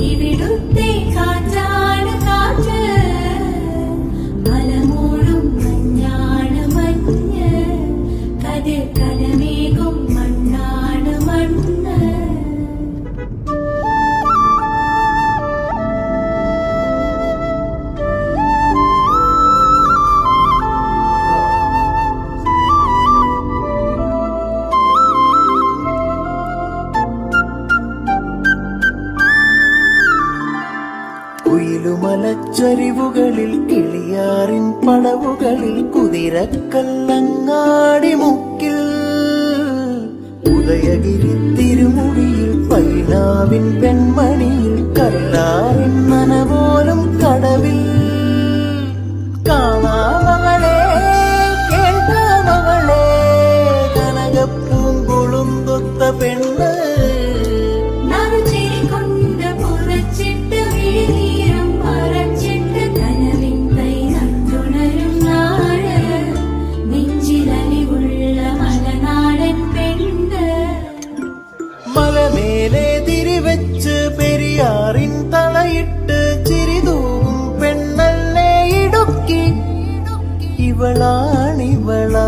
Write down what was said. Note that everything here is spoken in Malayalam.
ഇവിടുത്തെ കാറ്റാണ് കാറ്റ്, മലമൂടും മഞ്ഞാണ് മഞ്ഞ്, കതിർ കലമേകും മണ്ണാണ് മണ്ണ്. കുയിലുമലച്ചരിവുകളിൽ കിളിയാറിൻ പടവുകളിൽ കുതിരക്കല്ലങ്ങാടി മുക്കിൽ ഉദയഗിരി തിരുമുടിയിൽ പൈനാവിൻ പെൺമണിയിൽ കല്ലാറിൻ നനപോലും കടവിൽ കാണാമകളെ കേൾക്കാമകളെ കനകപ്പൂങ്കുളുന്തൊത്ത പെണ്ണ് മലമേലെ തിരിവെച്ച് പെരിയാറിൻ തളയിട്ട് ചിരിതൂവും പെണ്ണല്ലേ ഇടുക്കി. ഇവളാണിവളാ